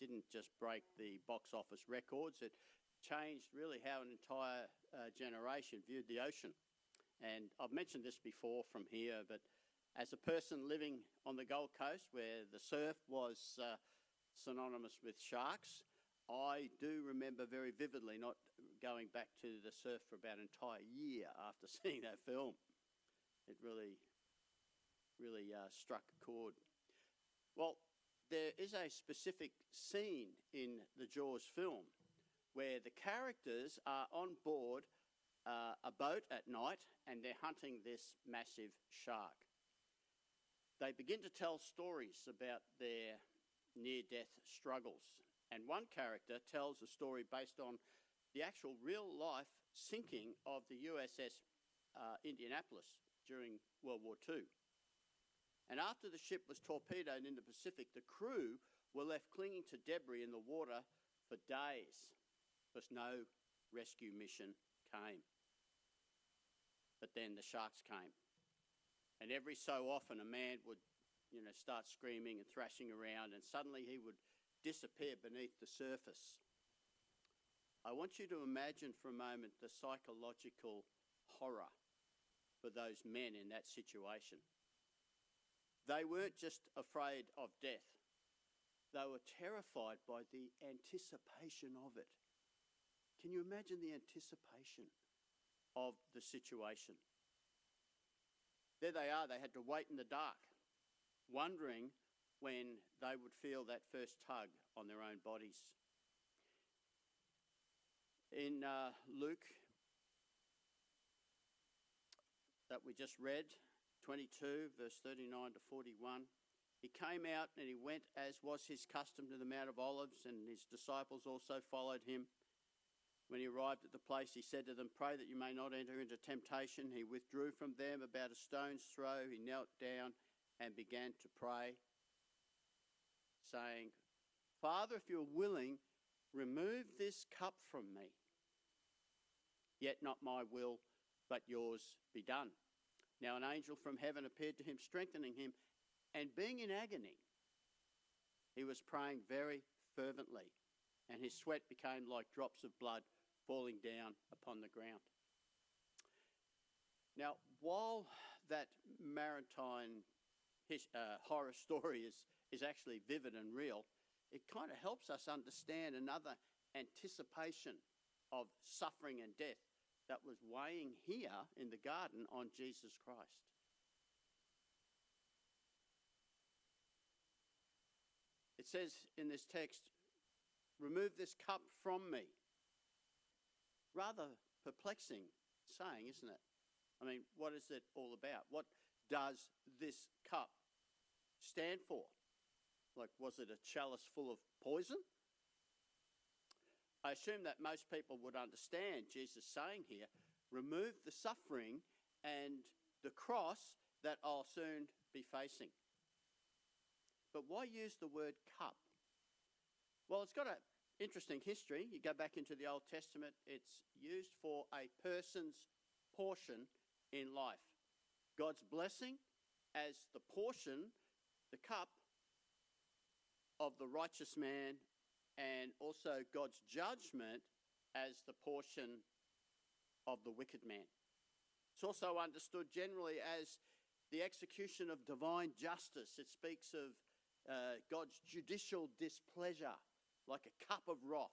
didn't just break the box office records, it changed really how an entire generation viewed the ocean. And I've mentioned this before from here, but as a person living on the Gold Coast where the surf was synonymous with sharks, I do remember very vividly not going back to the surf for about an entire year after seeing that film. It really struck a chord. Well, there is a specific scene in the Jaws film where the characters are on board a boat at night and they're hunting this massive shark. They begin to tell stories about their near-death struggles. And one character tells a story based on the actual real-life sinking of the USS Indianapolis during World War II. And after the ship was torpedoed in the Pacific, the crew were left clinging to debris in the water for days because no rescue mission came. But then the sharks came. And every so often a man would, start screaming and thrashing around, and suddenly he would disappear beneath the surface. I want you to imagine for a moment the psychological horror for those men in that situation. They weren't just afraid of death. They were terrified by the anticipation of it. Can you imagine the anticipation of the situation? There they are, they had to wait in the dark, wondering when they would feel that first tug on their own bodies. In Luke, that we just read, 22, verse 39 to 41, he came out and he went, as was his custom, to the Mount of Olives, and his disciples also followed him. When he arrived at the place, he said to them, "Pray that you may not enter into temptation." He withdrew from them about a stone's throw. He knelt down and began to pray, saying, "Father, if you're willing, remove this cup from me. Yet not my will, but yours be done." Now an angel from heaven appeared to him, strengthening him, and being in agony, he was praying very fervently, and his sweat became like drops of blood falling down upon the ground. Now, while that maritime horror story is actually vivid and real, it kind of helps us understand another anticipation of suffering and death that was weighing here in the garden on Jesus Christ. It says in this text, "Remove this cup from me." Rather perplexing saying, isn't it? I mean, what is it all about? What does this cup stand for? Like, was it a chalice full of poison? I assume that most people would understand Jesus saying here, remove the suffering and the cross that I'll soon be facing. But why use the word cup? Well, it's got an interesting history. You go back into the Old Testament, it's used for a person's portion in life. God's blessing as the portion, the cup of the righteous man, and also God's judgment as the portion of the wicked man. It's also understood generally as the execution of divine justice. It speaks of God's judicial displeasure, like a cup of wrath.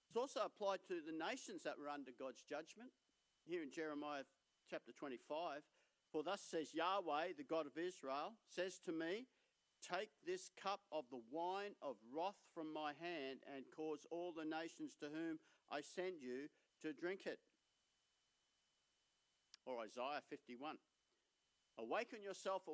It's also applied to the nations that were under God's judgment. Here in Jeremiah chapter 25, "For thus says Yahweh, the God of Israel, says to me, take this cup of the wine of wrath from my hand and cause all the nations to whom I send you to drink it." Or Isaiah 51. Awaken yourself,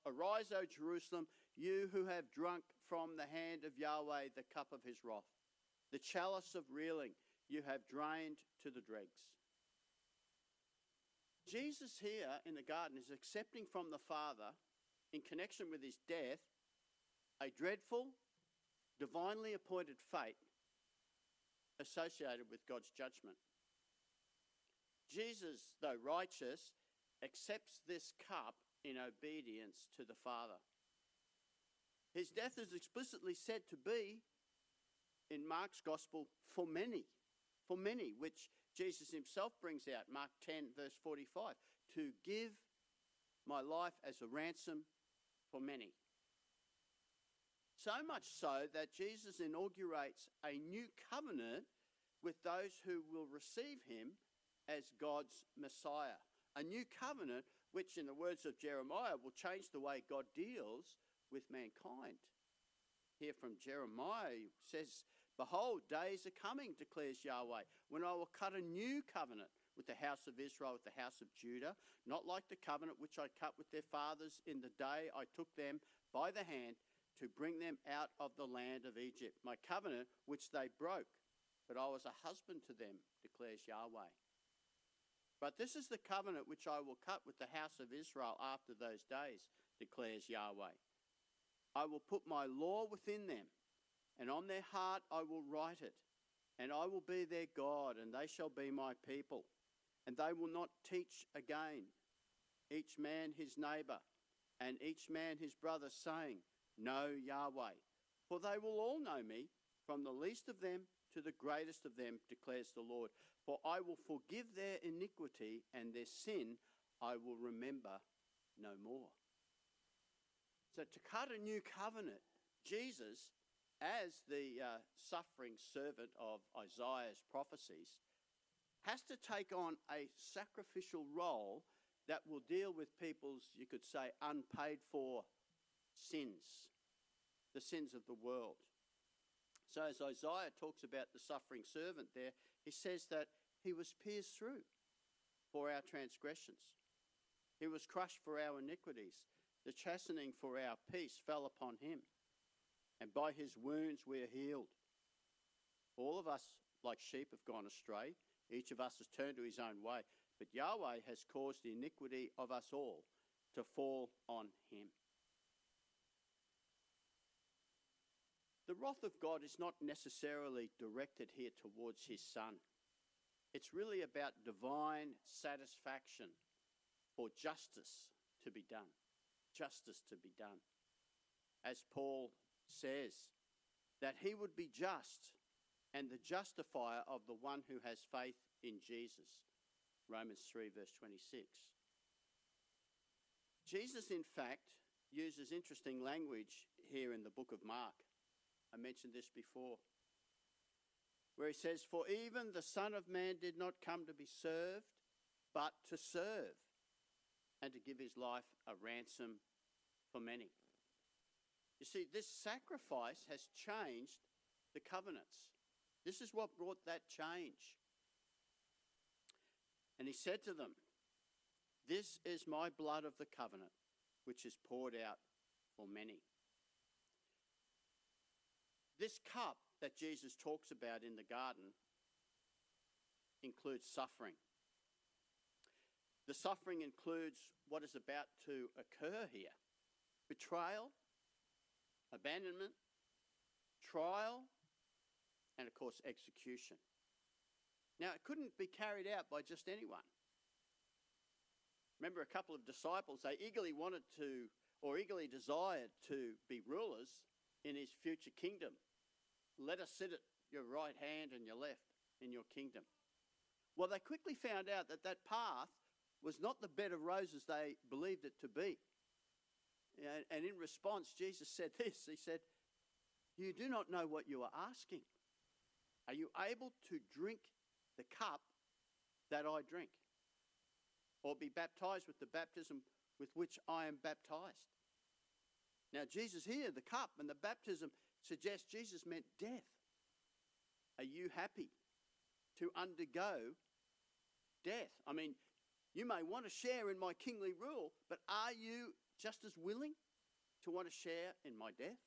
arise, O Jerusalem, you who have drunk from the hand of Yahweh the cup of his wrath. The chalice of reeling you have drained to the dregs. Jesus here in the garden is accepting from the Father, in connection with his death, a dreadful, divinely appointed fate associated with God's judgment. Jesus, though righteous, accepts this cup in obedience to the Father. His death is explicitly said to be, in Mark's Gospel, for many, which Jesus himself brings out, Mark 10, verse 45, to give my life as a ransom for many. So much so that Jesus inaugurates a new covenant with those who will receive him as God's Messiah. A new covenant which, in the words of Jeremiah, will change the way God deals with mankind. Here from Jeremiah, it says, "Behold, days are coming, declares Yahweh, when I will cut a new covenant with the house of Israel, with the house of Judah, not like the covenant which I cut with their fathers in the day I took them by the hand to bring them out of the land of Egypt. My covenant which they broke, but I was a husband to them, declares Yahweh. But this is the covenant which I will cut with the house of Israel after those days, declares Yahweh. I will put my law within them, and on their heart I will write it, and I will be their God, and they shall be my people. And they will not teach again, each man his neighbour, and each man his brother, saying, Know Yahweh. For they will all know me, from the least of them to the greatest of them, declares the Lord. For I will forgive their iniquity, and their sin I will remember no more." So to cut a new covenant, Jesus, as the suffering servant of Isaiah's prophecies, has to take on a sacrificial role that will deal with people's, you could say, unpaid for sins, the sins of the world. So as Isaiah talks about the suffering servant there, he says that he was pierced through for our transgressions. He was crushed for our iniquities. The chastening for our peace fell upon him, and by his wounds we are healed. All of us, like sheep, have gone astray. Each of us has turned to his own way, but Yahweh has caused the iniquity of us all to fall on him. The wrath of God is not necessarily directed here towards his son. It's really about divine satisfaction for justice to be done. Justice to be done. As Paul says, that he would be just and the justifier of the one who has faith in Jesus. Romans 3 verse 26. Jesus, in fact, uses interesting language here in the book of Mark. I mentioned this before, where he says, "For even the Son of Man did not come to be served, but to serve, and to give his life a ransom for many." You see, this sacrifice has changed the covenants. This is what brought that change. And he said to them, "This is my blood of the covenant, which is poured out for many." This cup that Jesus talks about in the garden includes suffering. The suffering includes what is about to occur here: betrayal, abandonment, trial, and of course execution. Now, it couldn't be carried out by just anyone. Remember, a couple of disciples, they eagerly desired to be rulers in his future kingdom. "Let us sit at your right hand and your left in your kingdom." Well, they quickly found out that that path was not the bed of roses they believed it to be. And in response, Jesus said this. He said, "You do not know what you are asking. Are you able to drink the cup that I drink, or be baptized with the baptism with which I am baptized?" Now, Jesus here, the cup and the baptism, suggests Jesus meant death. Are you happy to undergo death? I mean, you may want to share in my kingly rule, but are you just as willing to want to share in my death?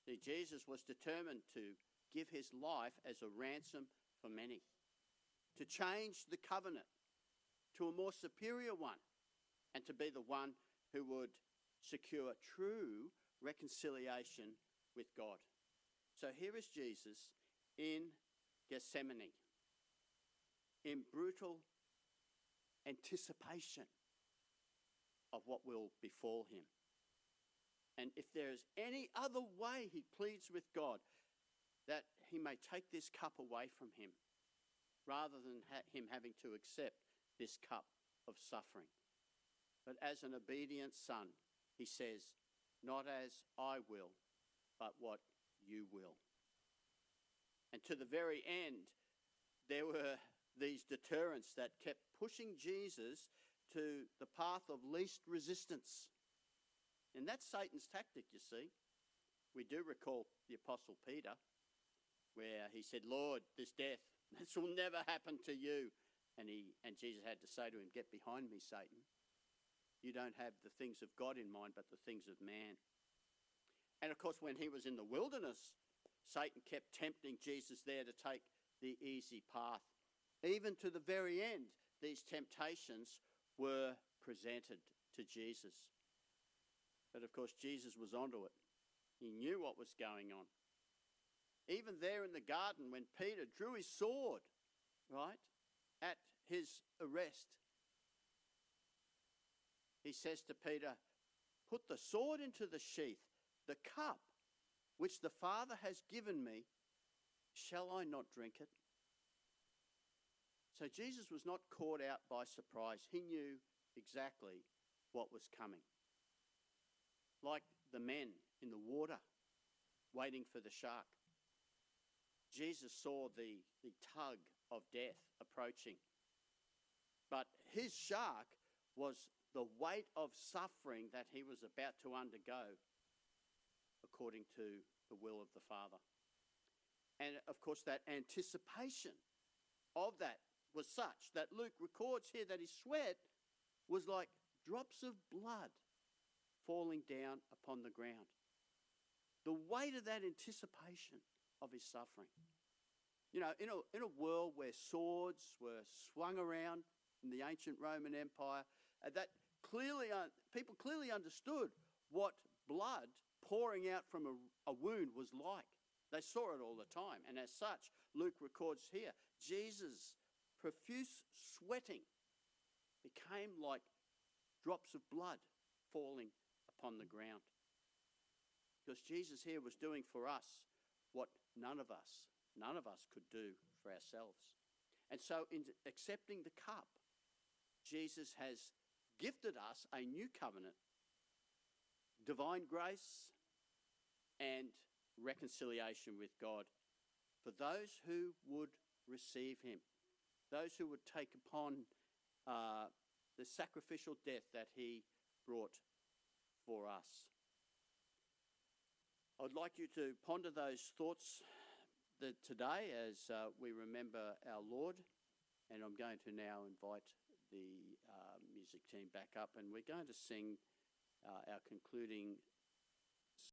See, Jesus was determined to give his life as a ransom for many, to change the covenant to a more superior one, and to be the one who would secure true reconciliation with God. So here is Jesus in Gethsemane, in brutal anticipation of what will befall him. And if there is any other way, he pleads with God that he may take this cup away from him, rather than him having to accept this cup of suffering. But as an obedient son, he says, not as I will, but what you will. And to the very end, there were these deterrents that kept pushing Jesus to the path of least resistance. And that's Satan's tactic, you see. We do recall the Apostle Peter, where he said, Lord, this death, this will never happen to you. And Jesus had to say to him, get behind me, Satan. You don't have the things of God in mind, but the things of man. And of course, when he was in the wilderness, Satan kept tempting Jesus there to take the easy path. Even to the very end, these temptations were presented to Jesus. But of course, Jesus was onto it. He knew what was going on. Even there in the garden, when Peter drew his sword, right, at his arrest, he says to Peter, put the sword into the sheath, the cup which the Father has given me, shall I not drink it? So Jesus was not caught out by surprise. He knew exactly what was coming. Like the men in the water waiting for the shark, Jesus saw the tug of death approaching. But his shark was the weight of suffering that he was about to undergo according to the will of the Father. And of course, that anticipation of that was such that Luke records here that his sweat was like drops of blood falling down upon the ground. The weight of that anticipation of his suffering. You know, in a world where swords were swung around in the ancient Roman Empire, that people clearly understood what blood pouring out from a wound was like. They saw it all the time. And as such, Luke records here, Jesus' profuse sweating became like drops of blood falling upon the ground. Because Jesus here was doing for us what none of us could do for ourselves. And so in accepting the cup, Jesus has gifted us a new covenant, divine grace and reconciliation with God for those who would receive him, those who would take upon the sacrificial death that he brought for us. I'd like you to ponder those thoughts today as we remember our Lord, and I'm going to now invite the music team back up, and we're going to sing our concluding